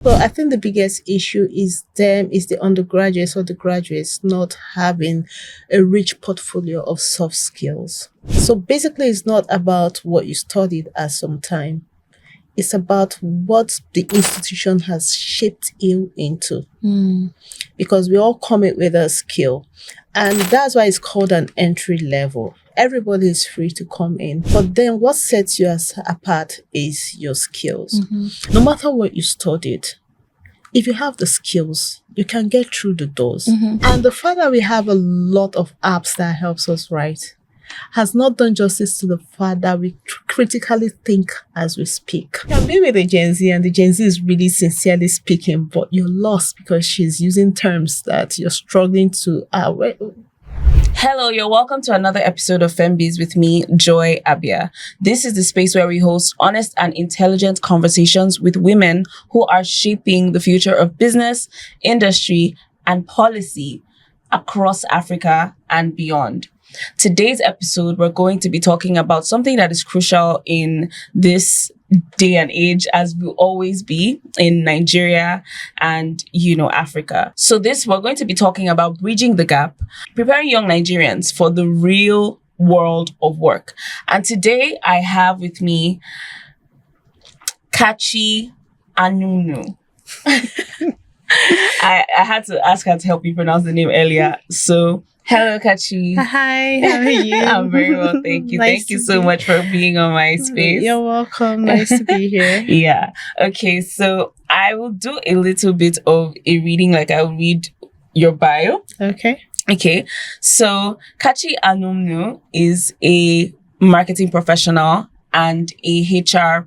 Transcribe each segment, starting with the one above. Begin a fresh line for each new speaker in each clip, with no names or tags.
Well, I think the biggest issue is the undergraduates or the graduates not having a rich portfolio of soft skills. So basically, it's not about what you studied at some time. It's about what the institution has shaped you into. Because we all come it with a skill. And that's why it's called an entry level. Everybody is free to come in. But then what sets you apart is your skills. No matter what you studied, if you have the skills, you can get through the doors. And the fact that we have a lot of apps that helps us write has not done justice to the fact that we critically think as we speak. You can be with a Gen Z and the Gen Z is really sincerely speaking, but you're lost because she's using terms that you're struggling to...
Hello, you're welcome to another episode of FemmeBiz with me, Joy Abia. This is the space where we host honest and intelligent conversations with women who are shaping the future of business, industry, and policy across Africa and beyond. Today's episode, we're going to be talking about something that is crucial in this day and age, as will always be in Nigeria and, Africa. So we're going to be talking about bridging the gap, preparing young Nigerians for the real world of work. And today I have with me Katchy Anumnu. I had to ask her to help me pronounce the name earlier. So hello, Katchy.
Hi, how are you?
I'm very well, thank you. Thank you so much for being on my space.
You're welcome. Nice to be here.
Yeah. Okay, so I will do a little bit of a reading, like I'll read your bio. Okay. So Katchy Anumnu is a marketing professional and a HR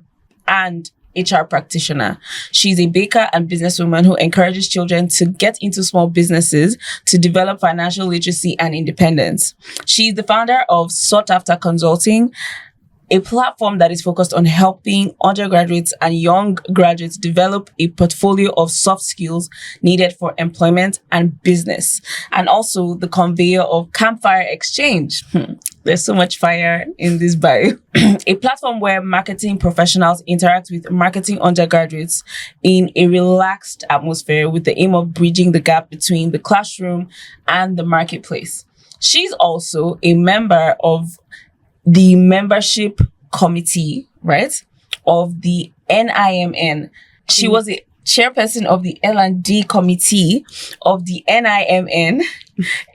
practitioner. She's a baker and businesswoman who encourages children to get into small businesses to develop financial literacy and independence. She's the founder of Sortafta Consulting, a platform that is focused on helping undergraduates and young graduates develop a portfolio of soft skills needed for employment and business, and also the conveyor of Campfire Exchange. There's so much fire in this bio. A platform where marketing professionals interact with marketing undergraduates in a relaxed atmosphere with the aim of bridging the gap between the classroom and the marketplace. She's also a member of the membership committee, right, of the NIMN. She was a chairperson of the L&D committee of the NIMN,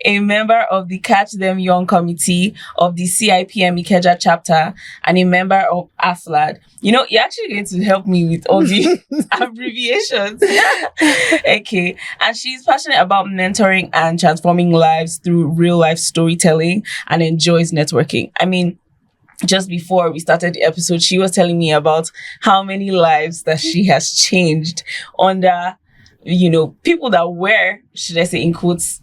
a member of the Catch Them Young committee of the CIPM Ikeja chapter, and a member of AFLAD. You're actually going to help me with all the abbreviations. Okay. And she's passionate about mentoring and transforming lives through real life storytelling and enjoys networking. I mean, just before we started the episode, she was telling me about how many lives that she has changed under, people that were, should I say in quotes,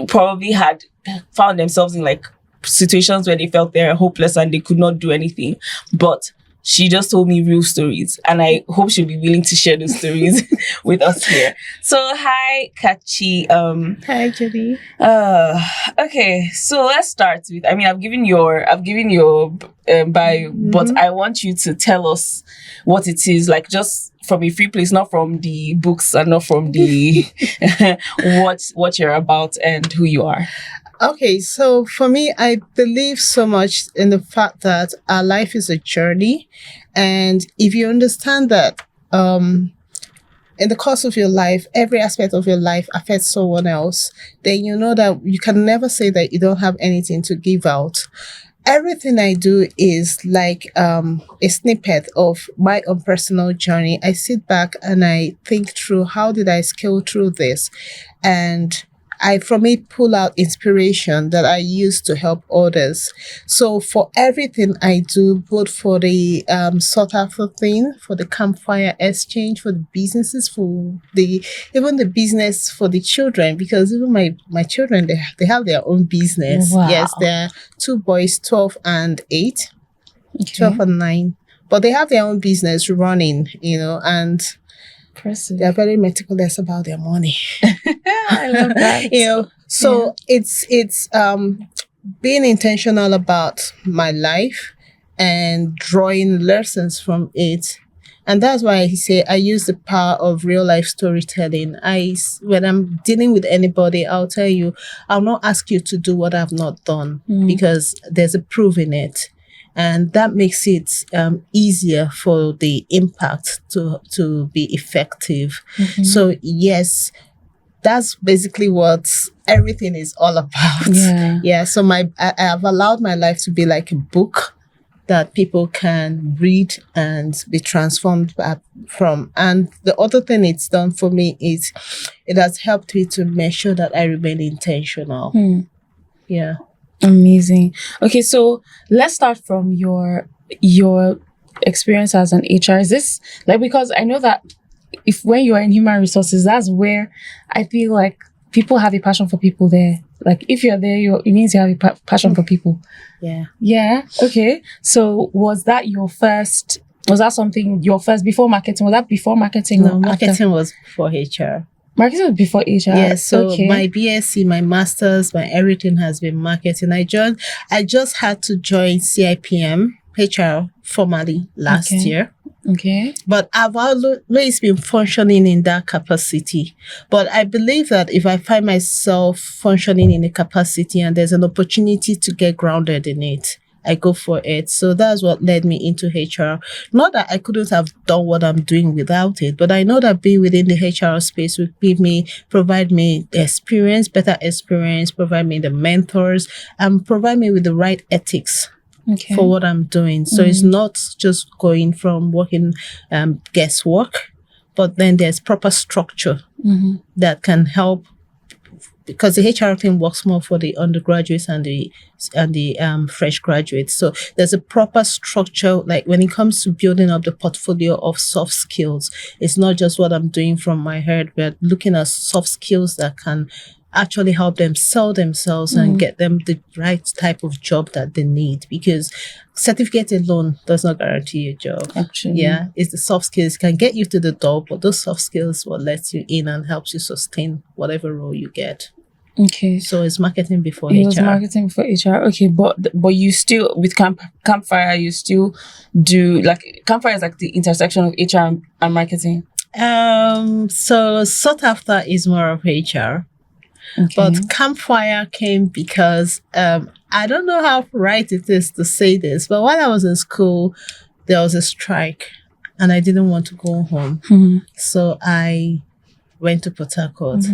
probably had found themselves in like situations where they felt they're hopeless and they could not do anything. But she just told me real stories, and I hope she'll be willing to share those stories with us here. So, hi, Katchy.
Hi, Judy.
Okay, so let's start with. I mean, I've given your bio, but I want you to tell us what it is, like just from a free place, not from the books and not from the what you're about and who you are.
Okay, so for me, I believe so much in the fact that our life is a journey. And if you understand that in the course of your life, every aspect of your life affects someone else, then you know that you can never say that you don't have anything to give out. Everything I do is like a snippet of my own personal journey. I sit back and I think through how did I scale through this, and I from it pull out inspiration that I use to help others. So for everything I do, both for the sort after thing, for the campfire exchange, for the businesses, even the business for the children, because even my children, they have their own business.
Wow.
Yes, they're 2 boys, 12 and 8,
Okay.
12 and 9, but they have their own business running, and
Impressive.
they're very meticulous about their money.
I love that.
So it's being intentional about my life and drawing lessons from it And that's why I say I use the power of real life storytelling. When I'm dealing with anybody, I'll tell you, I'll not ask you to do what I've not done because there's a proof in it. And that makes it easier for the impact to be effective. So yes, that's basically what everything is all about. Yeah. So I have allowed my life to be like a book that people can read and be transformed from. And the other thing it's done for me is it has helped me to make sure that I remain intentional. Yeah.
Amazing. Okay, so let's start from your experience as an HR. Is this like, because I know that if when you are in human resources, that's where I feel like people have a passion for people there. Like if you're there, it means you have a passion for people. Yeah. Okay. So was that something your first before marketing? Was that before marketing?
No, marketing was before HR.
Marketing was before HR.
Yeah, so my BSc, my master's, my everything has been marketing. I just had to join CIPM HR formally last year.
Okay.
But I've always been functioning in that capacity. But I believe that if I find myself functioning in a capacity and there's an opportunity to get grounded in it, I go for it. So that's what led me into HR. Not that I couldn't have done what I'm doing without it, but I know that being within the HR space would provide me experience, better experience, provide me the mentors, and provide me with the right ethics for what I'm doing. So it's not just going from working guesswork, but then there's proper structure that can help, because the HR team works more for the undergraduates and the fresh graduates. So there's a proper structure. Like when it comes to building up the portfolio of soft skills, it's not just what I'm doing from my head. We're looking at soft skills that can actually help them sell themselves and get them the right type of job that they need, because certificate alone does not guarantee a job.
Actually.
Yeah, it's the soft skills can get you to the door, but those soft skills will let you in and helps you sustain whatever role you get.
Okay.
So it's marketing before HR.
It was marketing before HR. Okay, but you still, with Campfire, you still do, like, Campfire is like the intersection of HR and marketing.
So Sortafta is more of HR. But Campfire came because I don't know how right it is to say this, but while I was in school, there was a strike and I didn't want to go home. So I went to Port Harcourt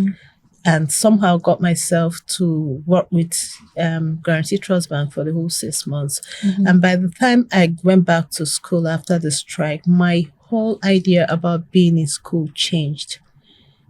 and somehow got myself to work with Guarantee Trust Bank for the whole 6 months. And by the time I went back to school after the strike, my whole idea about being in school changed,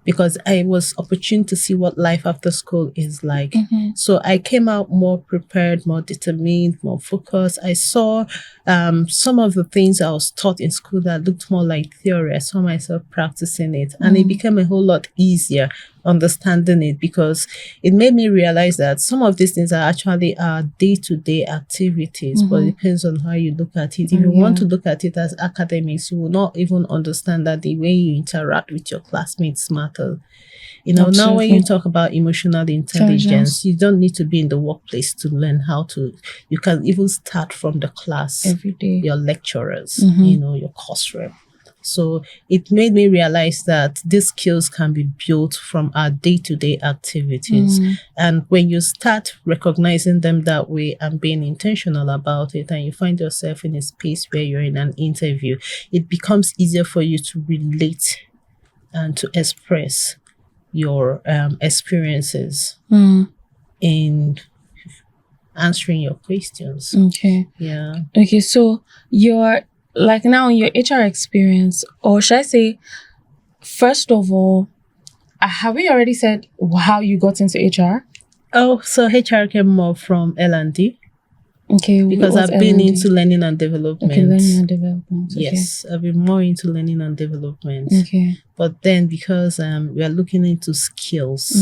because I was opportune to see what life after school is like. So I came out more prepared, more determined, more focused. I saw some of the things I was taught in school that looked more like theory. I saw myself practicing it, and it became a whole lot easier understanding it, because it made me realize that some of these things are actually our day-to-day activities, but it depends on how you look at it. If you want to look at it as academics, you will not even understand that the way you interact with your classmates matter. You know, now when you talk about emotional intelligence, you don't need to be in the workplace to learn how to. You can even start from the class
every day,
your lecturers, you know, your course rep. So it made me realize that these skills can be built from our day-to-day activities. And when you start recognizing them that way and being intentional about it, and you find yourself in a space where you're in an interview, it becomes easier for you to relate and to express your experiences in answering your questions.
Okay, so you're like, now in your HR experience, or should I say, first of all, have we already said how you got into HR?
Oh, so HR came more from L&D.
Okay,
because I've been into learning and development.
Okay, learning and development.
Yes, I've been more into learning and development.
Okay.
But then because we are looking into skills,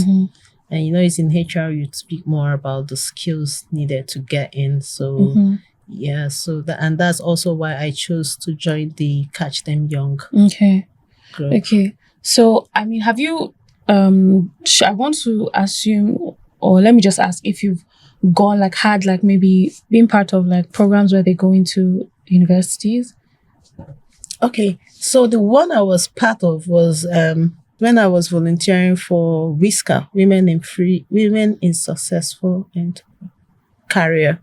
and you know, it's in HR, you speak more about the skills needed to get in. So yeah, so and that's also why I chose to join the Catch Them Young group.
Okay. So I mean, have you I want to assume, or let me just ask, if you've gone, like, had, like, maybe been part of, like, programs where they go into universities?
Okay, so the one I was part of was when I was volunteering for WISCA, Women in Successful and Career.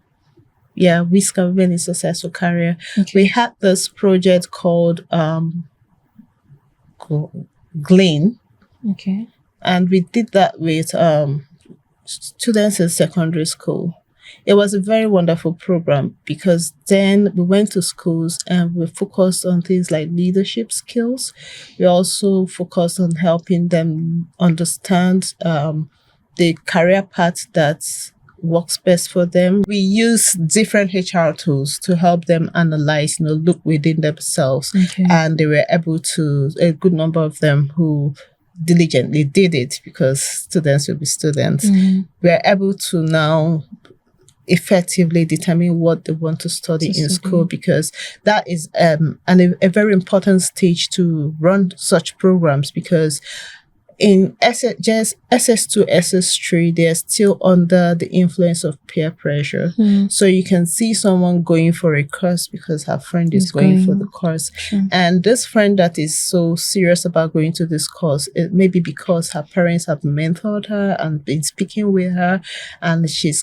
Yeah, WISCA, Women in Successful Career. Okay. We had this project called Glean.
Okay.
And we did that with students in secondary school. It was a very wonderful program because then we went to schools and we focused on things like leadership skills. We also focused on helping them understand the career path that works best for them. We use different HR tools to help them analyze, look within themselves. Okay. And they were able to, a good number of them who diligently did it because students will be students. Mm-hmm. We're able to now effectively determine what they want to study in school, because that is a very important stage to run such programs, because in SS2, SS3, they're still under the influence of peer pressure. Mm. So you can see someone going for a course because her friend is going for the course. Sure. And this friend that is so serious about going to this course, it may be because her parents have mentored her and been speaking with her, and she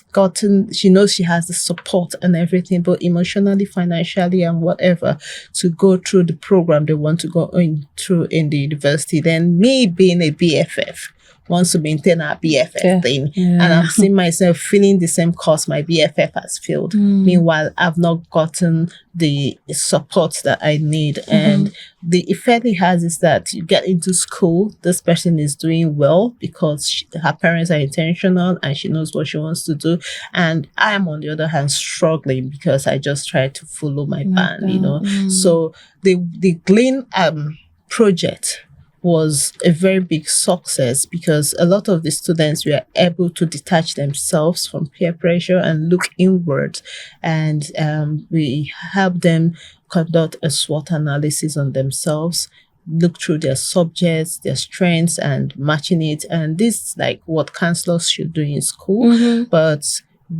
knows she has the support and everything, but emotionally, financially, and whatever, to go through the program they want to go through in the university. Then me being a BFF wants to maintain our BFF thing. Yeah. And I'm seeing myself feeling the same course my BFF has filled. Meanwhile, I've not gotten the support that I need. Mm-hmm. And the effect it has is that you get into school, this person is doing well because her parents are intentional and she knows what she wants to do. And I am, on the other hand, struggling because I just try to follow my band, So the Glean project was a very big success because a lot of the students were able to detach themselves from peer pressure and look inward. And we helped them conduct a SWOT analysis on themselves, look through their subjects, their strengths, and matching it. And this is like what counselors should do in school. Mm-hmm. But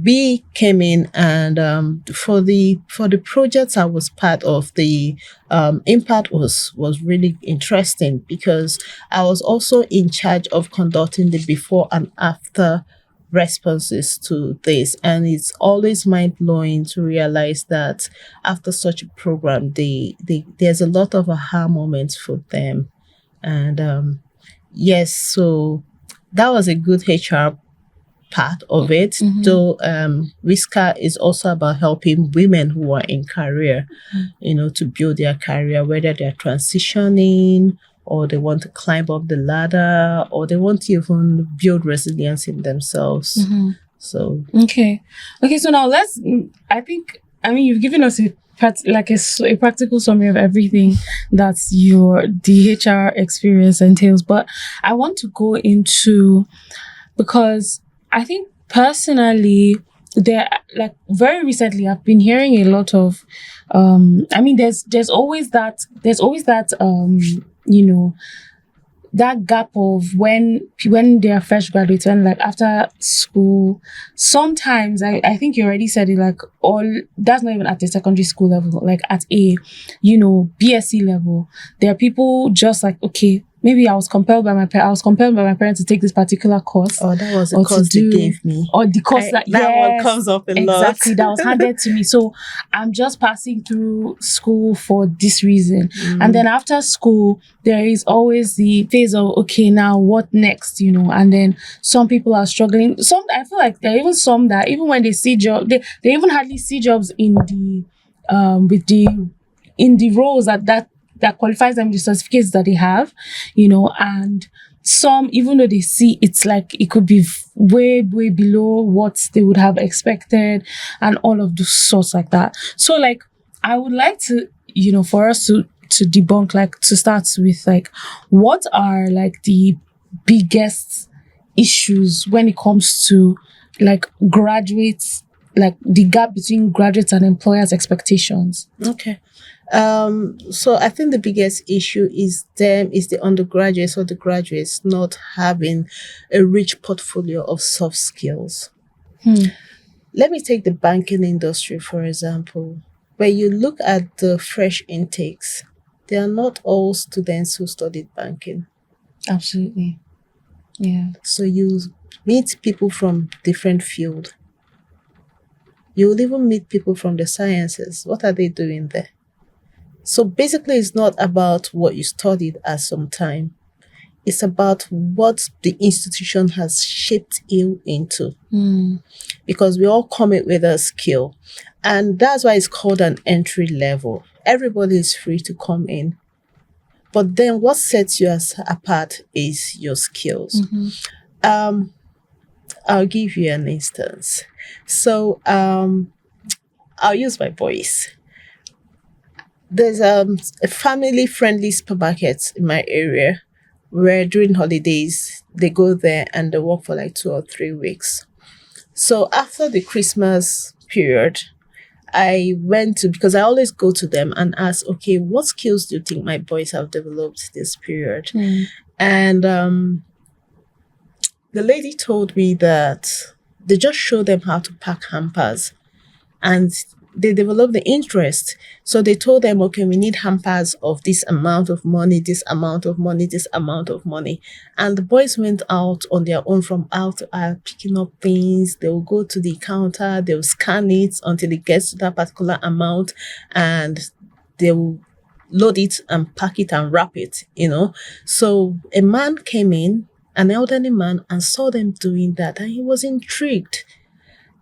we came in and for the projects I was part of, the impact was really interesting because I was also in charge of conducting the before and after responses to this. And it's always mind-blowing to realize that after such a program, there's a lot of aha moments for them. And yes, so that was a good HR part of it. Mm-hmm. Though WISCA is also about helping women who are in career, to build their career, whether they're transitioning or they want to climb up the ladder or they want to even build resilience in themselves. Mm-hmm. So
okay, so now you've given us a practical summary of everything that the HR experience entails, but I want to go into, because I think personally, very recently, I've been hearing a lot of, there's always that, that gap of when they are fresh graduates and after school. Sometimes I think you already said it, that's not even at the secondary school level, at a, BSc level. There are people just okay, maybe I was compelled by my parents to take this particular course.
Oh, that was the course they gave me.
Or the course that
one comes up a lot.
Exactly, that was handed to me. So I'm just passing through school for this reason. Mm. And then after school, there is always the phase of, okay, now what next, And then some people are struggling. I feel like there are even some that even when they see jobs, they even hardly see jobs in the in the roles that qualifies them, the certificates that they have, and some, even though they see it's it could be way, way below what they would have expected and all of those sorts like that. So I would like to, for us to debunk, to start with, what are the biggest issues when it comes to graduates, the gap between graduates and employers' expectations?
Okay. So I think the biggest issue is the undergraduates or the graduates not having a rich portfolio of soft skills. Let me take the banking industry, for example. When you look at the fresh intakes, they are not all students who studied banking.
Absolutely. Yeah.
So you meet people from different fields. You will even meet people from the sciences. What are they doing there? So basically, it's not about what you studied at some time. It's about what the institution has shaped you into. Because we all come in with a skill. And that's why it's called an entry level. Everybody is free to come in. But then what sets you apart is your skills. I'll give you an instance. So I'll use my voice. There's a family-friendly supermarket in my area where during holidays, they go there and they work for like 2 or 3 weeks. So after the Christmas period, I went to, because I always go to them and ask, okay, what skills do you think my boys have developed this period? And the lady told me that they just show them how to pack hampers and they developed the interest. So they told them, okay, we need hampers of this amount of money, this amount of money, this amount of money. And the boys went out on their own from out to out, picking up things. They will go to the counter, they will scan it until it gets to that particular amount, and they will load it and pack it and wrap it, So a man came in, an elderly man, and saw them doing that, and he was intrigued.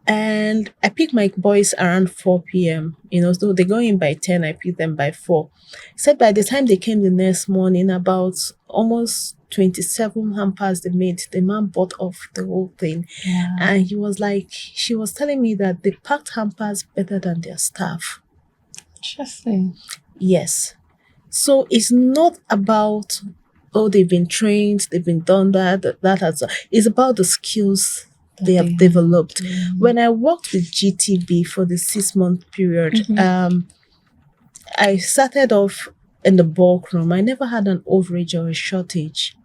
And I picked my boys around 4 p.m. So they go in by 10, I picked them by 4. He said by the time they came the next morning, about almost 27 hampers they made. The man bought off the whole thing.
Yeah.
And he was like, she was telling me that they packed hampers better than their staff.
Interesting.
Yes. So it's not about, they've been trained, they've been done that. It's about the skills they have developed. When I worked with GTB for the 6-month period, I started off in the bulk room. I never had an overage or a shortage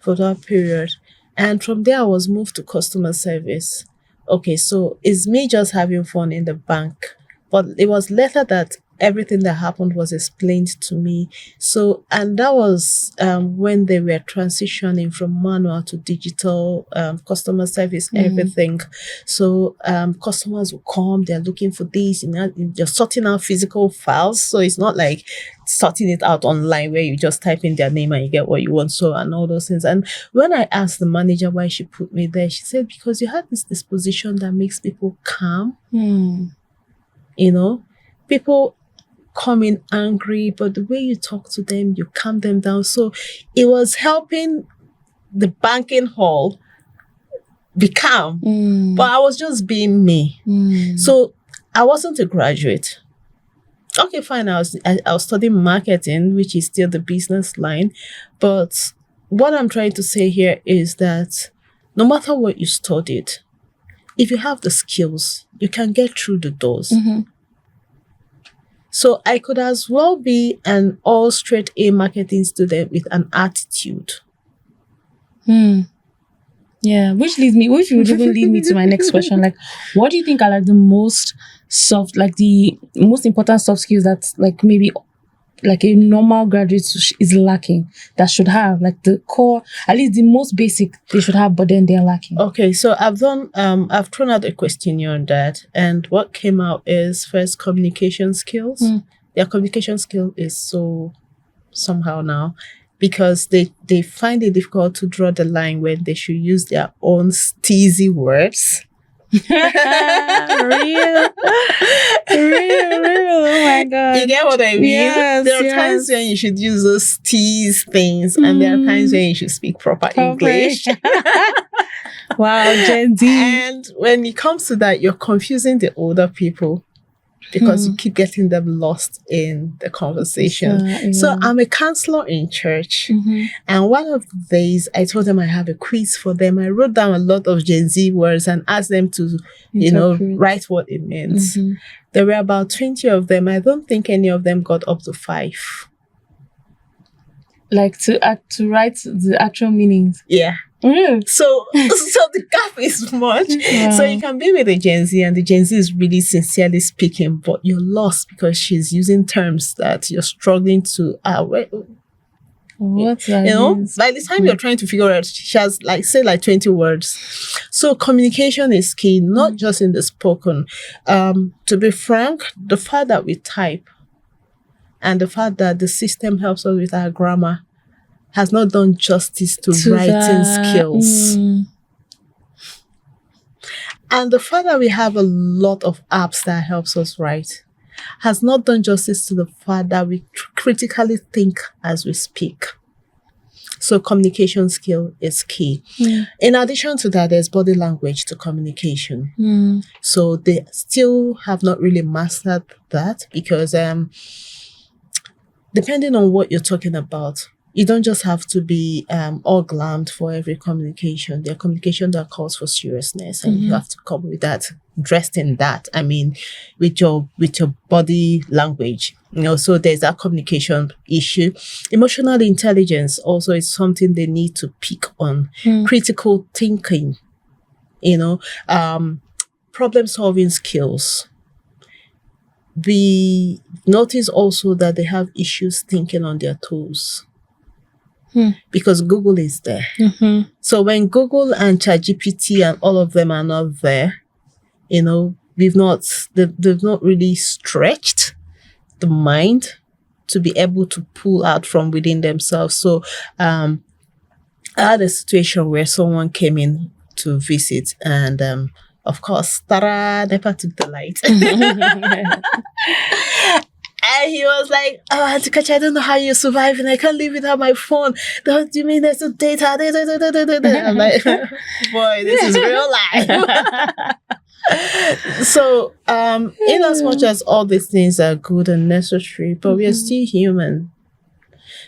for that period. And from there, I was moved to customer service. Okay, so it's me just having fun in the bank. But it was later that everything that happened was explained to me. So, and that was when they were transitioning from manual to digital, customer service, everything. So, customers will come, they're looking for this, you're sorting out physical files. So it's not like sorting it out online where you just type in their name and you get what you want. So, and all those things. And when I asked the manager why she put me there, she said, because you have this disposition that makes people calm. People come in angry, but the way you talk to them, you calm them down. So it was helping the banking hall be calm. But I was just being me. So I wasn't a graduate. Okay, fine. I was studying marketing, which is still the business line. But what I'm trying to say here is that no matter what you studied, if you have the skills, you can get through the doors. So I could as well be an all straight A marketing student with an attitude.
Yeah, which would even lead me to my next question. Like, what do you think are like the most the most important soft skills that like maybe like a normal graduate is lacking, that should have like the core, at least the most basic they should have, but then they're lacking?
Okay, so I've thrown out a questionnaire on that, and what came out is first communication skills. Their communication skill is so somehow now, because they find it difficult to draw the line when they should use their own steezy words.
real. Oh my god.
You get what I mean?
Yes,
there are times when you should use those tease things, and there are times when you should speak proper English.
Wow, Gen Z.
And when it comes to that, you're confusing the older people because you keep getting them lost in the conversation. So I'm a counselor in church, and one of the days I told them I have a quiz for them. I wrote down a lot of Gen Z words and asked them to, write what it means. There were about 20 of them. I don't think any of them got up to 5.
Like to write the actual meanings.
Yeah. So the gap is much. So you can be with a Gen Z and the Gen Z is really sincerely speaking, but you're lost because she's using terms that you're struggling to
What's that?
By the time you're trying to figure out, she has like 20 words. So communication is key, not just in the spoken. To be frank, the fact that we type and the fact that the system helps us with our grammar has not done justice to writing skills. And the fact that we have a lot of apps that helps us write has not done justice to the fact that we critically think as we speak. So communication skill is key. In addition to that, there's body language to communication. So they still have not really mastered that because depending on what you're talking about, you don't just have to be all glammed for every communication. There are communication that calls for seriousness, and you have to come with that, dressed in that. I mean, with your body language. So there's that communication issue. Emotional intelligence also is something they need to pick on. Critical thinking, problem solving skills. We notice also that they have issues thinking on their toes. Because Google is there. So when Google and ChatGPT and all of them are not there, they've not really stretched the mind to be able to pull out from within themselves. So I had a situation where someone came in to visit and of course, NEPA took the light. And he was like, "Oh, Auntie Katchy, I don't know how you're surviving. I can't live without my phone. Don't you mean there's no data?" I'm like, "Boy, this is real life." So, in as much as all these things are good and necessary, but we are still human.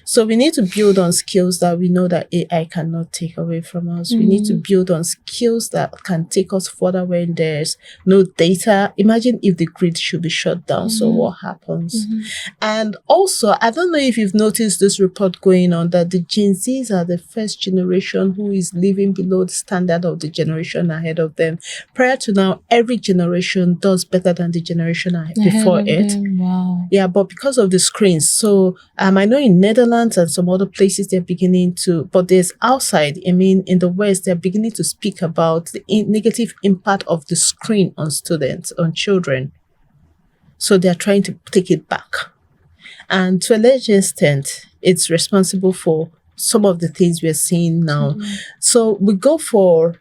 So we need to build on skills that we know that AI cannot take away from us. We need to build on skills that can take us further when there's no data. Imagine if the grid should be shut down. So what happens? And also, I don't know if you've noticed this report going on that the Gen Zs are the first generation who is living below the standard of the generation ahead of them. Prior to now, every generation does better than the generation before it.
Wow.
Yeah, but because of the screens. So I know in Netherlands and some other places they're beginning to, but there's outside, in the West, they're beginning to speak about the negative impact of the screen on students, on children. So they're trying to take it back. And to a large extent, it's responsible for some of the things we're seeing now. So we go for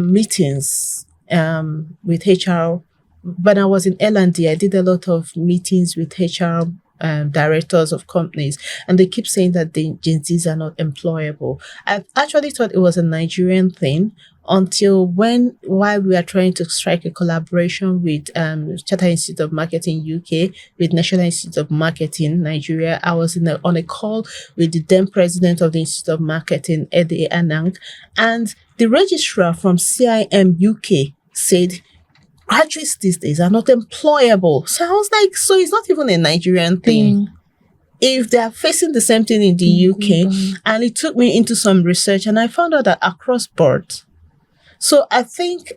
meetings with HR. When I was in L&D, I did a lot of meetings with HR directors of companies, and they keep saying that the Gen Zs are not employable. I actually thought it was a Nigerian thing until while we are trying to strike a collaboration with Chartered Institute of Marketing UK, with National Institute of Marketing Nigeria. I was on a call with the then president of the Institute of Marketing, Ede Anang, and the registrar from CIM UK said graduates these days are not employable. So I was like, so it's not even a Nigerian thing. If they are facing the same thing in the UK, and it took me into some research and I found out that across board. So I think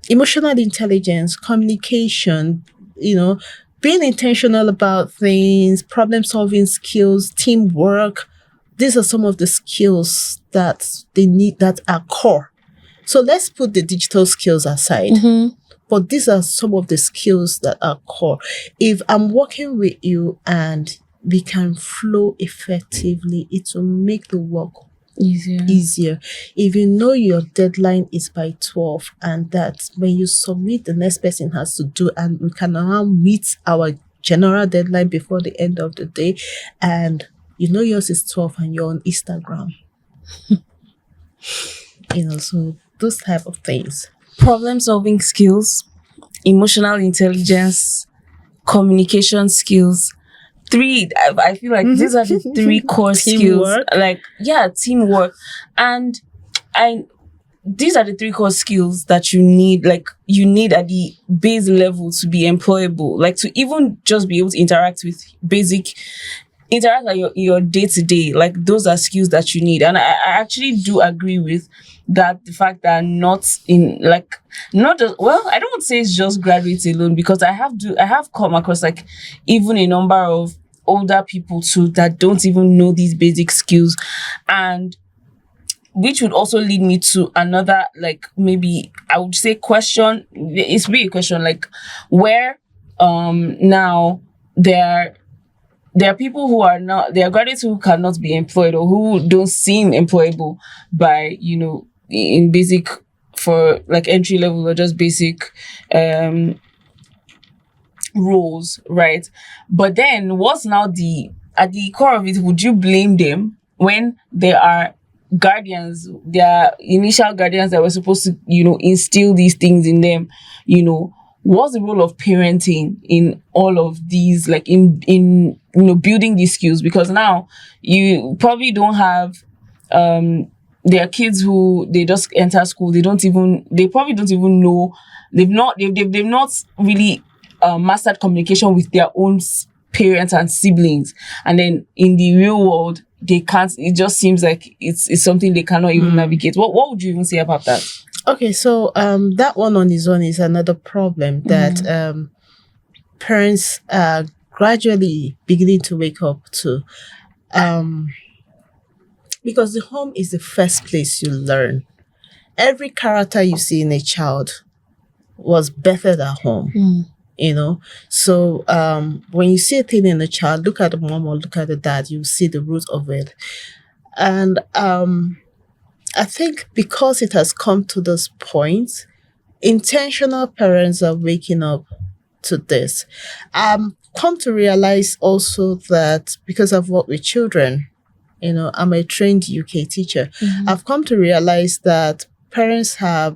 emotional intelligence, communication, being intentional about things, problem solving skills, teamwork, these are some of the skills that they need that are core. So let's put the digital skills aside. But these are some of the skills that are core. If I'm working with you and we can flow effectively, it will make the work easier. If you know your deadline is by 12 and that when you submit, the next person has to do, and we can now meet our general deadline before the end of the day, and yours is 12 and you're on Instagram. So those type of things.
Problem solving skills, emotional intelligence, communication skills. I feel like these are the three core skills. Teamwork. And these are the three core skills that you need at the base level to be employable, to even just be able to interact with basic interact like your day-to-day, like those are skills that you need. And I actually do agree with that, the fact that not in like not just, well, I don't want to say it's just graduates alone, because I have come across like even a number of older people too that don't even know these basic skills. And which would also lead me to another, like, maybe I would say question. It's really a question, like, where now there are people who are not, there are graduates who cannot be employed or who don't seem employable by, in basic, for like entry level or just basic roles, right? But then what's now at the core of it, would you blame them when there are guardians, their initial guardians that were supposed to, instill these things in them? What's the role of parenting in all of these, like in building these skills? Because now you probably don't have there are kids who they just enter school, they probably don't even know, they've not really mastered communication with their own parents and siblings, and then in the real world they can't, it just seems like it's something they cannot even navigate. What would you even say about that?
Okay, so that one on its own is another problem that parents are gradually beginning to wake up to, because the home is the first place you learn. Every character you see in a child was bettered at home. So when you see a thing in a child, look at the mom or look at the dad, you see the root of it. And I think because it has come to this point, intentional parents are waking up to this. Come to realize also that because I've worked with children, I'm a trained UK teacher. I've come to realize that parents are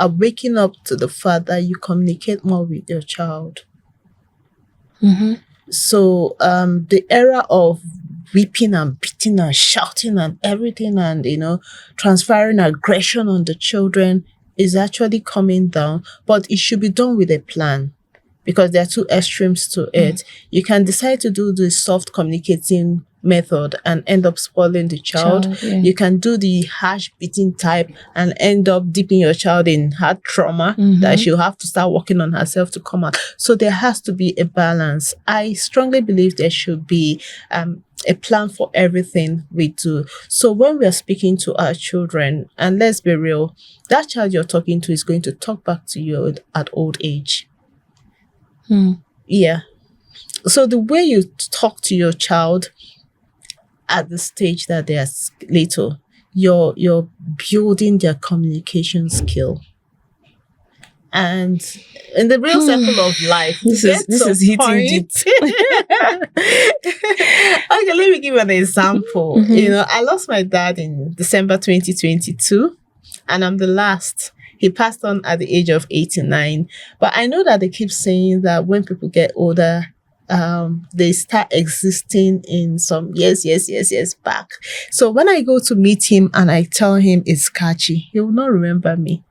waking up to the fact that you communicate more with your child. So the era of whipping and beating and shouting and everything and, transferring aggression on the children is actually coming down, but it should be done with a plan, because there are two extremes to it. You can decide to do the soft communicating method and end up spoiling the child. You can do the harsh beating type and end up dipping your child in hard trauma that she'll have to start working on herself to come out. So there has to be a balance. I strongly believe there should be a plan for everything we do. So when we are speaking to our children, and let's be real, that child you're talking to is going to talk back to you at old age. Yeah. So the way you talk to your child at the stage that they are little, you're building their communication skill. And in the real circle of life,
this is hitting deep.
Okay, let me give you an example. I lost my dad in December 2022, and I'm the last. He passed on at the age of 89. But I know that they keep saying that when people get older, they start existing in some years back. So when I go to meet him and I tell him it's Katchy, he will not remember me.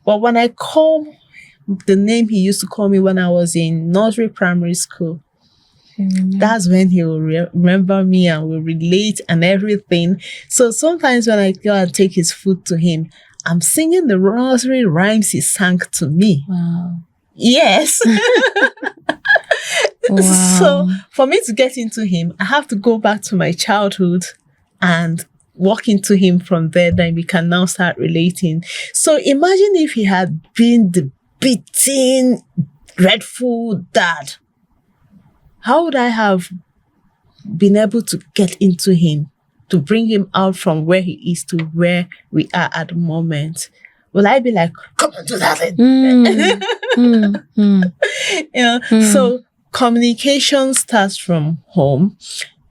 But when I call the name he used to call me when I was in nursery primary school, that's when he will remember me and will relate and everything. So sometimes when I go and take his food to him, I'm singing the nursery rhymes he sang to me.
Wow.
Yes.
Wow.
So for me to get into him, I have to go back to my childhood and walk into him from there. Then we can now start relating. So imagine if he had been the beating, dreadful dad. How would I have been able to get into him, to bring him out from where he is to where we are at the moment? Will I be like, come on, do that then? So communication starts from home.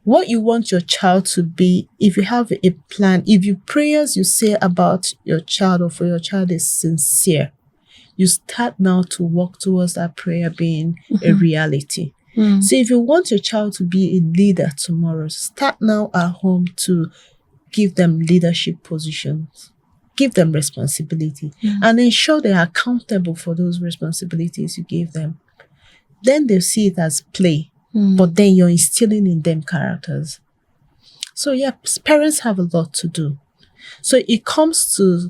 What you want your child to be, if you have a plan, if your prayers you say about your child or for your child is sincere, you start now to work towards that prayer being a reality. So if you want your child to be a leader tomorrow, start now at home to give them leadership positions. Give them responsibility and ensure they are accountable for those responsibilities you gave them. Then they'll see it as play. but then you're instilling in them characters. So yeah, parents have a lot to do. So it comes to,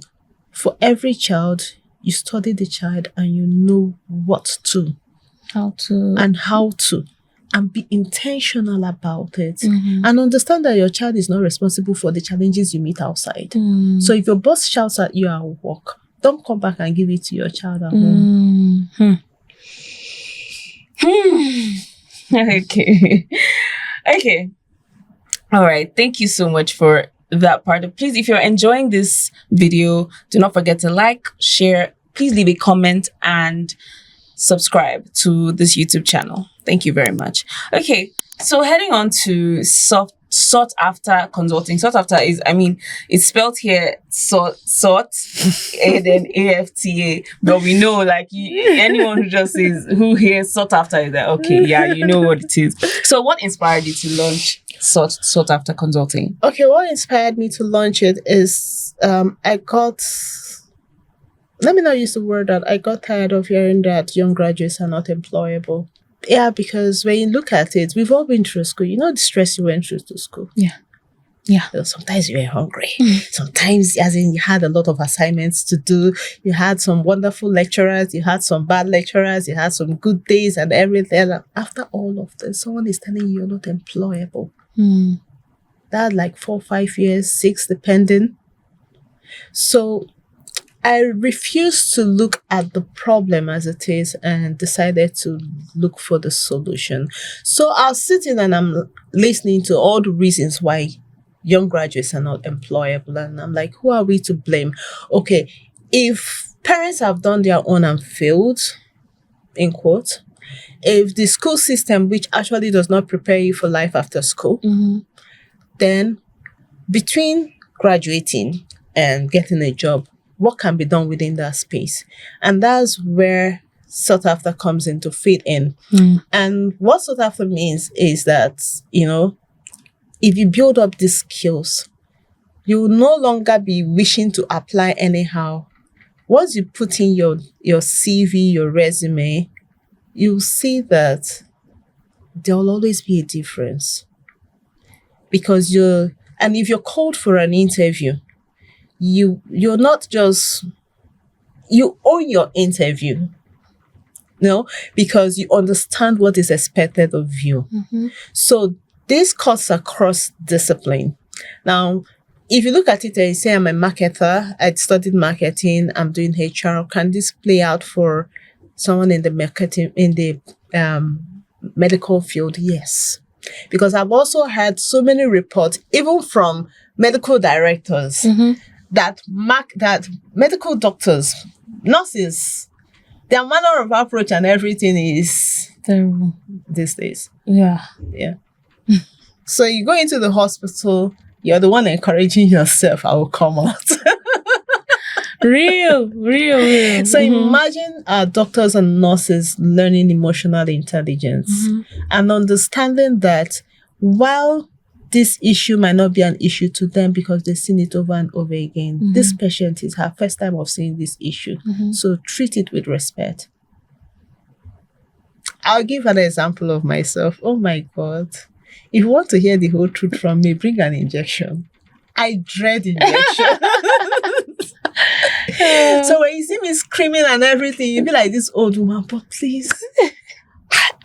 for every child, you study the child and you know what to.
How to.
And be intentional about it. And understand that your child is not responsible for the challenges you meet outside. So if your boss shouts at you at work, don't come back and give it to your child at home.
Okay. All right. Thank you so much for that part. Please, if you're enjoying this video, do not forget to like, share, please leave a comment and subscribe to this YouTube channel. Thank you very much. Okay, so heading on to Sortafta Consulting. Sortafta is, it's spelled here sort and then AFTA, but we know anyone who just says who hears Sortafta is like, okay, yeah, you know what it is. So what inspired you to launch Sortafta Consulting?
Okay, what inspired me to launch it is let me not use the word that I got tired of hearing that young graduates are not employable. Yeah, because when you look at it, we've all been through school. You know the stress you went through to school.
Yeah.
Sometimes you were hungry. Sometimes, as in, you had a lot of assignments to do. You had some wonderful lecturers. You had some bad lecturers. You had some good days and everything. And after all of this, someone is telling you you're not employable. That 4, 5 years, 6, depending. So I refused to look at the problem as it is and decided to look for the solution. So I was sitting and I'm listening to all the reasons why young graduates are not employable. And I'm like, who are we to blame? Okay, if parents have done their own and failed, in quote, if the school system, which actually does not prepare you for life after school, then between graduating and getting a job, what can be done within that space? And that's where Sortafta comes in to fit in. And what Sortafta means is that, if you build up these skills, you will no longer be wishing to apply anyhow. Once you put in your CV, your resume, you'll see that there will always be a difference. Because if you're called for an interview, you're not just, you own your interview, because you understand what is expected of you. So this cuts across discipline. Now, if you look at it and you say, I'm a marketer, I studied marketing, I'm doing HR, can this play out for someone in the medical field? Yes. Because I've also had so many reports, even from medical directors, that medical doctors, nurses, their manner of approach and everything is
terrible
these days.
Yeah.
So you go into the hospital, you're the one encouraging yourself, I will come out.
Real.
So imagine doctors and nurses learning emotional intelligence and understanding that while this issue might not be an issue to them because they've seen it over and over again, this patient is her first time of seeing this issue. So treat it with respect. I'll give an example of myself. Oh my God. If you want to hear the whole truth from me, bring an injection. I dread injections. So when you see me screaming and everything, you be like this old woman, but please,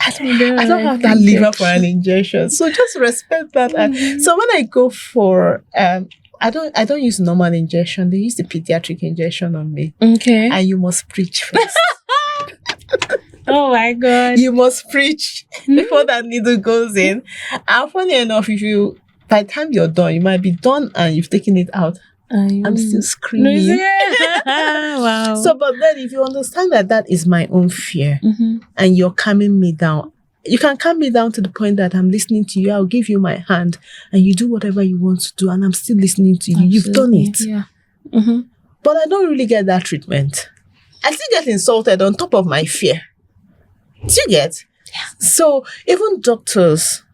I don't have that liver for an injection. So just respect that. So when I go for I don't use normal injection. They use the pediatric injection on me.
Okay.
And you must preach first.
Oh my God.
You must preach before that needle goes in. And funny enough, by the time you're done, you might be done and you've taken it out. I'm still screaming.
Wow.
So, but then if you understand that is my own fear and you're calming me down, you can calm me down to the point that I'm listening to you. I'll give you my hand and you do whatever you want to do and I'm still listening to you. Absolutely. You've done it.
Yeah.
But I don't really get that treatment. I still get insulted on top of my fear. Do you get?
Yeah.
So even doctors,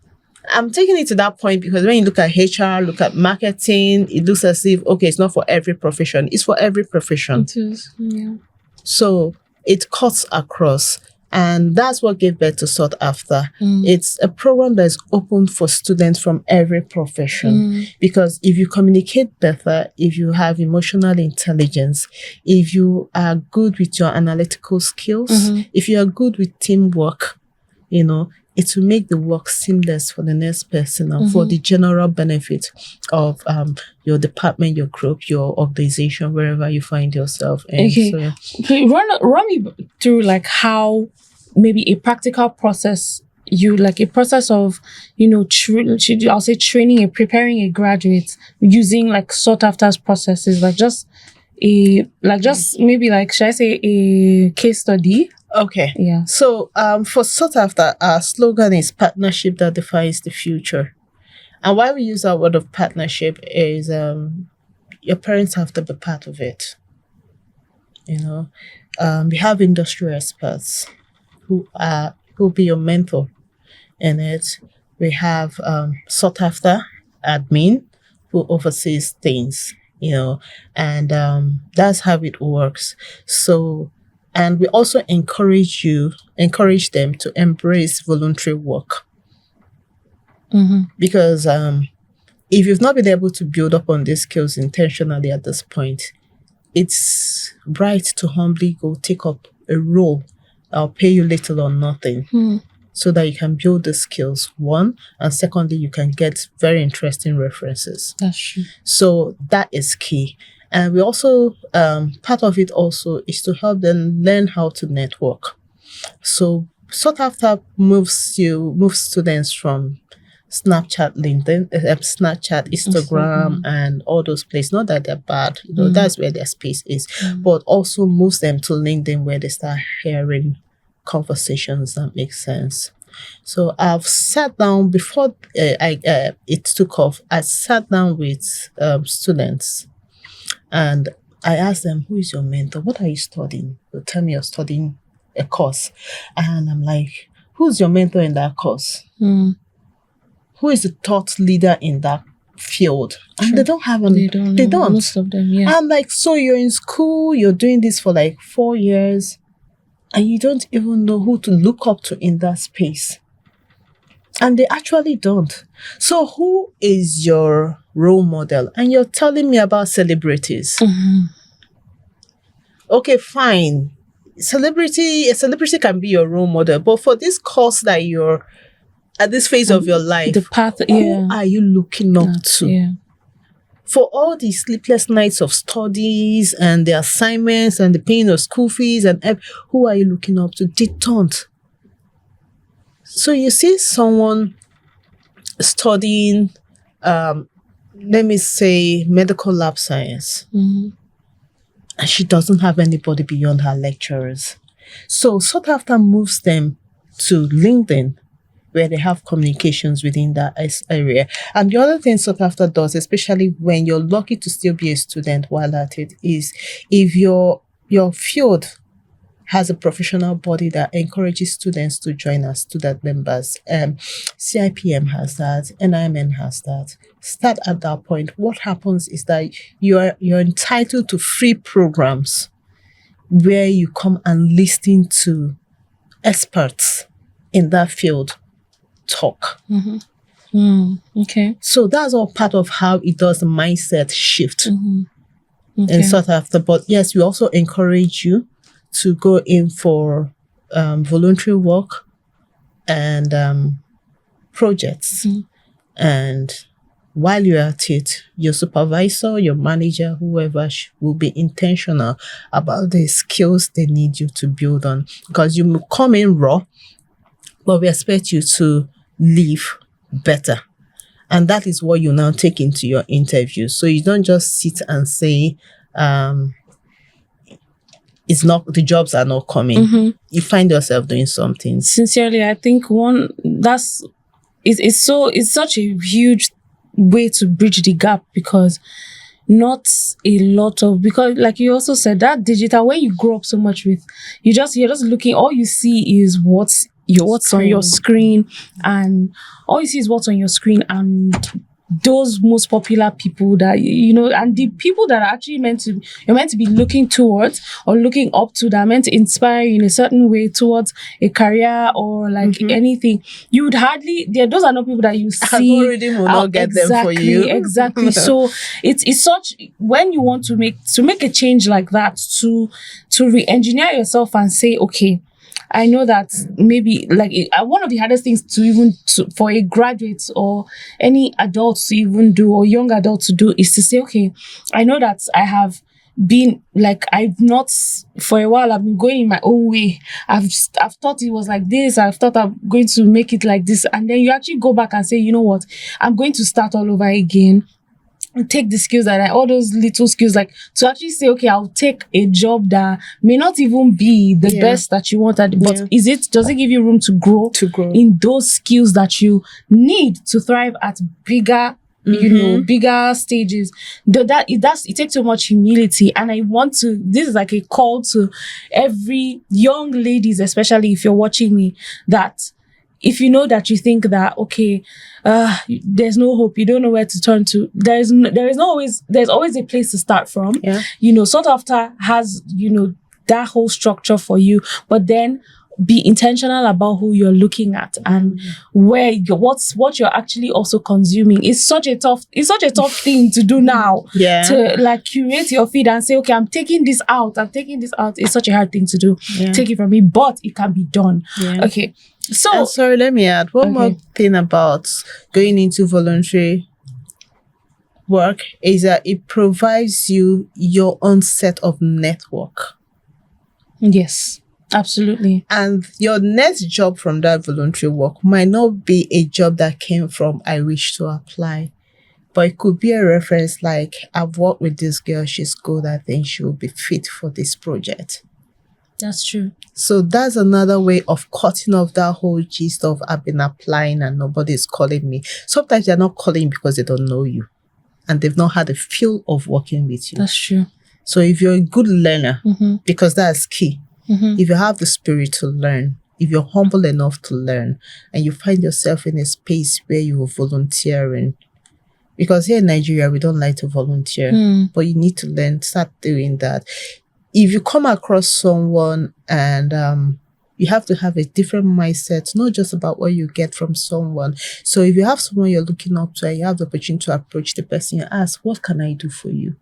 I'm taking it to that point because when you look at HR, look at marketing, it looks as if, okay, it's not for every profession. It's for every profession.
It is, yeah.
So it cuts across. And that's what gave birth to Sortafta. It's a program that is open for students from every profession. Because if you communicate better, if you have emotional intelligence, if you are good with your analytical skills, if you are good with teamwork, you know, it will make the work seamless for the next person and for the general benefit of your department, your group, your organization, wherever you find yourself. And
okay.
So, yeah.
Okay, run me through like how maybe a practical process, a process of, I'll say training and preparing a graduate using like sought after processes, should I say a case study?
Okay.
Yeah.
So for Sortafta, our slogan is partnership that defines the future. And why we use that word of partnership is your parents have to be part of it. We have industry experts who'll be your mentor in it. We have Sortafta admin who oversees things, and that's how it works. So, and we also encourage them to embrace voluntary work. Because if you've not been able to build up on these skills intentionally at this point, it's right to humbly go take up a role that'll pay you little or nothing so that you can build the skills, one, and secondly, you can get very interesting references.
That's true.
So that is key. And we also, part of it also is to help them learn how to network. So Sortafta moves students from Snapchat, LinkedIn, Snapchat, Instagram, and all those places. Not that they're bad, that's where their space is, but also moves them to LinkedIn where they start hearing conversations that make sense. So I've sat down before it took off. I sat down with students and I asked them, who is your mentor? What are you studying? They'll tell me you're studying a course. And I'm like, who's your mentor in that course? Who is the thought leader in that field? And they don't have
They don't. Most of them, yeah.
I'm like, so you're in school, you're doing this for like 4 years, and you don't even know who to look up to in that space. And they actually don't. So who is your role model? And you're telling me about celebrities. Okay, fine. A celebrity can be your role model, but for this course that you're at this phase of your life,
the path,
who are you looking up to?
Yeah.
For all the sleepless nights of studies and the assignments and the paying of school fees and who are you looking up to? They don't. So you see someone studying, let me say, medical lab science, and she doesn't have anybody beyond her lecturers. So Sortafta moves them to LinkedIn, where they have communications within that area. And the other thing Sortafta does, especially when you're lucky to still be a student while at it, is if your field has a professional body that encourages students to join as student members. CIPM has that, NIMN has that. Start at that point. What happens is that you're entitled to free programs where you come and listen to experts in that field talk.
Okay.
So that's all part of how it does the mindset shift in Sortafta. But yes, we also encourage you to go in for voluntary work and projects. And while you're at it, your supervisor, your manager, whoever will be intentional about the skills they need you to build on. Because you will come in raw, but we expect you to leave better. And that is what you now take into your interview. So you don't just sit and say, the jobs are not coming. You find yourself doing something.
Sincerely, I think it's such a huge way to bridge the gap, because like you also said, that digital, when you grow up so much with, you're just looking, all you see is what's on your screen, and all you see is what's on your screen, and
those most popular people that, and the people that are actually you're meant to be looking towards or looking up to, that are meant to inspire you in a certain way towards a career or like anything. You would those are not people that you see.
Algorithm will not get them for you.
Exactly. So it's such, when you want to make a change like that, to re-engineer yourself and say, okay, I know that maybe like one of the hardest things for a graduate or any adult to even do, or young adult to do, is to say, okay, I know that I have been like, I've not, for a while I've been going in my own way. I've thought it was like this. I've thought I'm going to make it like this. And then you actually go back and say, you know what, I'm going to start all over again. Take the skills all those little skills, like to actually say, okay, I'll take a job that may not even be the best that you want, but does it give you room to grow in those skills that you need to thrive at bigger, bigger stages? It takes so much humility. And this is like a call to every young ladies, especially if you're watching me, that if you know that you think that, okay, there's no hope, you don't know where to turn to, there's always a place to start from. Sortafta has that whole structure for you, but then be intentional about who you're looking at and where what you're actually also consuming. It's such a tough thing to do now. To like curate your feed and say, okay, I'm taking this out. It's such a hard thing to do. Take it from me, but it can be done. Okay. So,
and sorry, let me add one more thing about going into voluntary work, is that it provides you your own set of network.
Yes, absolutely.
And your next job from that voluntary work might not be a job that came from I wish to apply, but it could be a reference like, I've worked with this girl, she's good, I think she will be fit for this project.
That's true.
So that's another way of cutting off that whole gist of I've been applying and nobody's calling me. Sometimes they're not calling because they don't know you and they've not had a feel of working with you.
That's true.
So if you're a good learner, because that's key, if you have the spirit to learn, if you're humble enough to learn, and you find yourself in a space where you are volunteering, because here in Nigeria, we don't like to volunteer, but you need to learn, start doing that. If you come across someone and you have to have a different mindset, not just about what you get from someone. So if you have someone you're looking up to and you have the opportunity to approach the person, you ask, what can I do for you?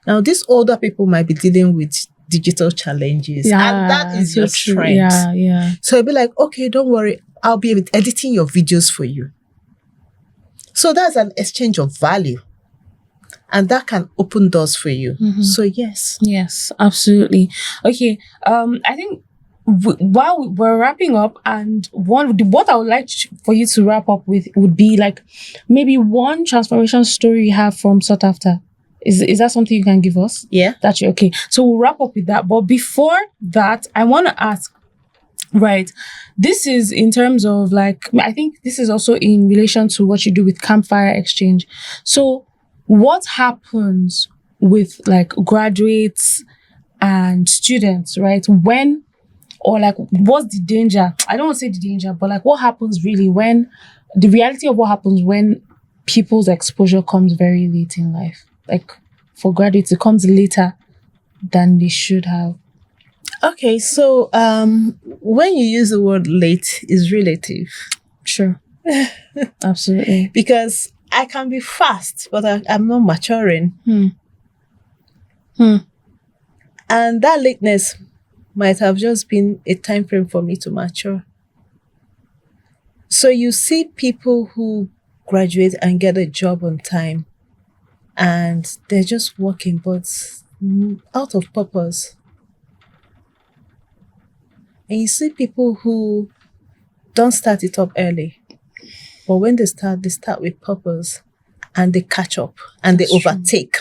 Now, these older people might be dealing with digital challenges, and that is your strength. So you'll be like, okay, don't worry, I'll be editing your videos for you. So that's an exchange of value. And that can open doors for you. So yes,
absolutely. Okay, I think while we're wrapping up, and what I would like for you to wrap up with would be like maybe one transformation story you have from Sortafta. Is that something you can give us?
Yeah,
that's okay. So we'll wrap up with that. But before that, I want to ask. Right. This is in terms of like, I think this is also in relation to what you do with Campfire Exchange. So what happens with like graduates and students, right? When, or like, what's the danger? I don't want to say the danger, but like what happens really when, the reality of what happens when people's exposure comes very late in life? Like for graduates, it comes later than they should have.
Okay, so when you use the word late, is relative.
Sure. Absolutely.
Because I can be fast, but I'm not maturing. And that lateness might have just been a time frame for me to mature. So you see people who graduate and get a job on time, and they're just working, but out of purpose. And you see people who don't start it up early, but when they start with purpose, and they catch up and they overtake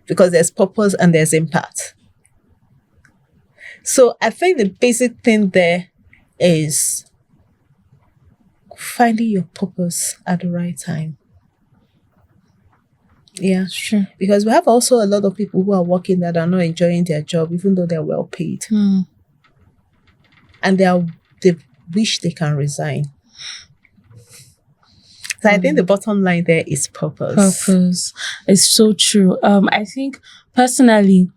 because there's purpose and there's impact. So I think the basic thing there is finding your purpose at the right time. Yeah,
sure.
Because we have also a lot of people who are working that are not enjoying their job, even though they're well paid. And they wish they can resign. So I think the bottom line there is purpose.
Purpose. It's so true. I think personally,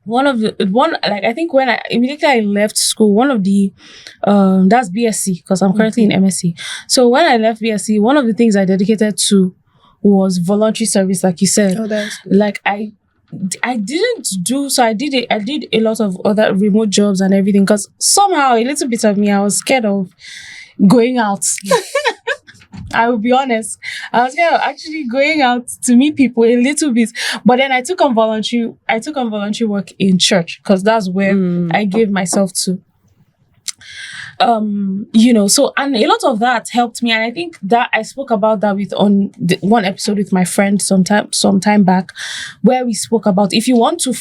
I think when I immediately left school, one of the that's BSc, because I'm currently in MSc. So when I left BSc, one of the things I dedicated to was voluntary service, like you said.
Oh, that's good.
Like I didn't do so. I did a lot of other remote jobs and everything, because somehow a little bit of me, I was scared of going out. I will be honest. I was scared of actually going out to meet people a little bit. But then I took on voluntary work in church, because that's where I gave myself to. So, and a lot of that helped me. And I think that I spoke about that on one episode with my friend some time back, where we spoke about if you want to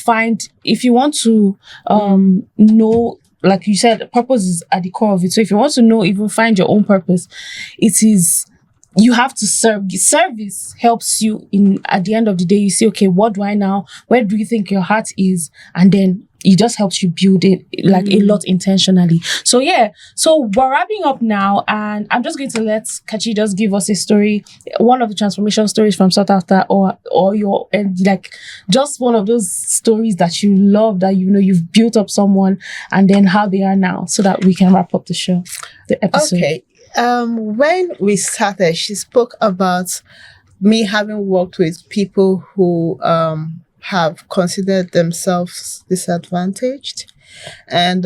know, like you said, purpose is at the core of it. So if you want to know, even find your own purpose, you have to serve. Service helps you at the end of the day. You say, okay, what do I now? Where do you think your heart is? And then it just helps you build it like a lot intentionally. So yeah. So we're wrapping up now, and I'm just going to let Katchy just give us a story, one of the transformation stories from Sortafta, or your, and like just one of those stories that you love, that you've built up someone, and then how they are now, so that we can wrap up the episode.
Okay. When we started, she spoke about me having worked with people who have considered themselves disadvantaged. And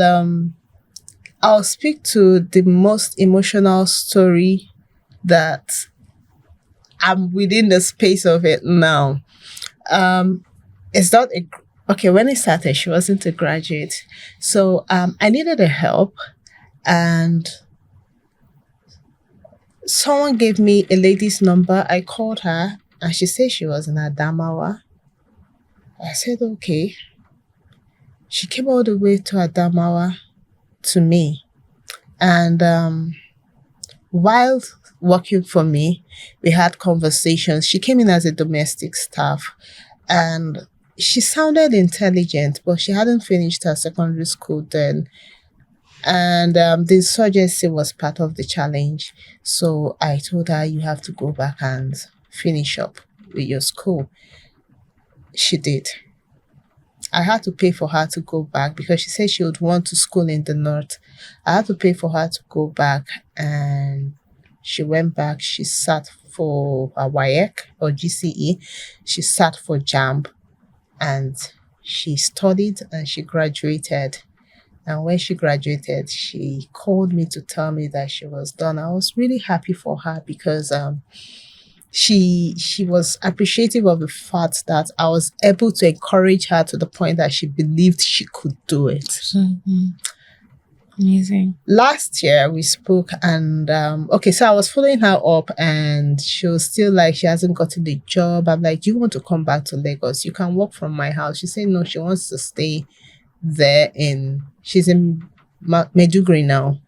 I'll speak to the most emotional story that I'm within the space of it now. It's not okay, when I started, she wasn't a graduate. So I needed a help, and someone gave me a lady's number. I called her, and she said she was in Adamawa. I said, okay. She came all the way to Adamawa to me. And while working for me, we had conversations. She came in as a domestic staff, and she sounded intelligent, but she hadn't finished her secondary school then. And the insurgency was part of the challenge. So I told her, you have to go back and finish up with your school. She did. I had to pay for her to go back, because she said she would want to school in the north. I had to pay for her to go back, and she went back. She sat for a WAEC or GCE. She sat for JAMB, and she studied, and she graduated. And when she graduated, she called me to tell me that she was done. I was really happy for her, because she was appreciative of the fact that I was able to encourage her to the point that she believed she could do it.
Mm-hmm. Amazing.
Last year we spoke, and so I was following her up, and she was still like, she hasn't gotten the job. I'm like, do you want to come back to Lagos? You can work from my house. She said no, she wants to stay there. She's in Maiduguri now.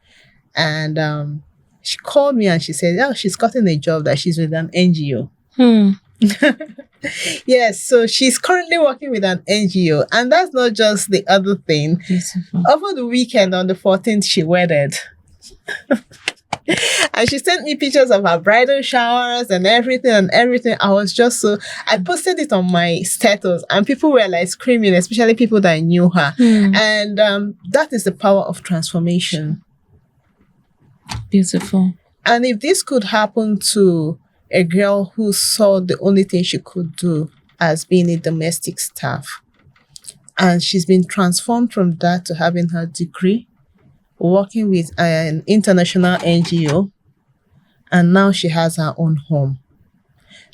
And she called me, and she said, oh, she's gotten a job, that she's with an NGO. Yes, so she's currently working with an NGO. And that's not just the other thing.
Beautiful.
Over the weekend on the 14th, she wedded. And she sent me pictures of her bridal showers and everything. I was just I posted it on my status, and people were like screaming, especially people that knew her. And that is the power of transformation.
Beautiful.
And if this could happen to a girl who saw the only thing she could do as being a domestic staff, and she's been transformed from that to having her degree, working with an international NGO, and now she has her own home,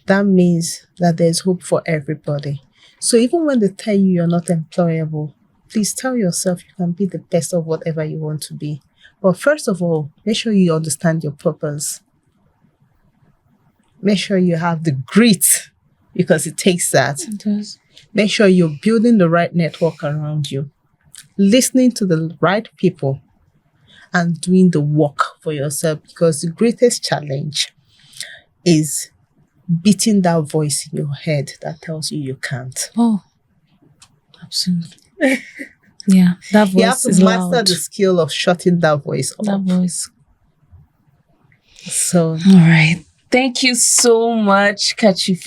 that means that there's hope for everybody. So even when they tell you you're not employable, please tell yourself you can be the best of whatever you want to be. But first of all, make sure you understand your purpose. Make sure you have the grit, because it takes that.
It does.
Make sure you're building the right network around you, listening to the right people, and doing the work for yourself, because the greatest challenge is beating that voice in your head that tells you you can't.
Oh, absolutely. Yeah, that voice
you have to
is
master
loud.
the skill of shutting that voice
That
up.
voice.
So,
all right.
Thank you so much, Katchy,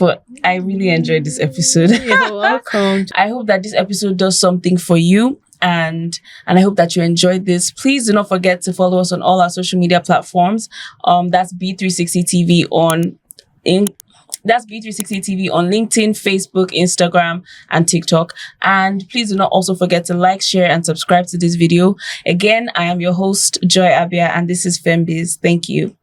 I really enjoyed this episode.
You're welcome.
I hope that this episode does something for you. And I hope that you enjoyed this. Please do not forget to follow us on all our social media platforms. That's B360 TV that's B360 TV on LinkedIn, Facebook, Instagram, and TikTok. And please do not also forget to like, share, and subscribe to this video. Again, I am your host, Joy Abia, and this is FemmeBiz. Thank you.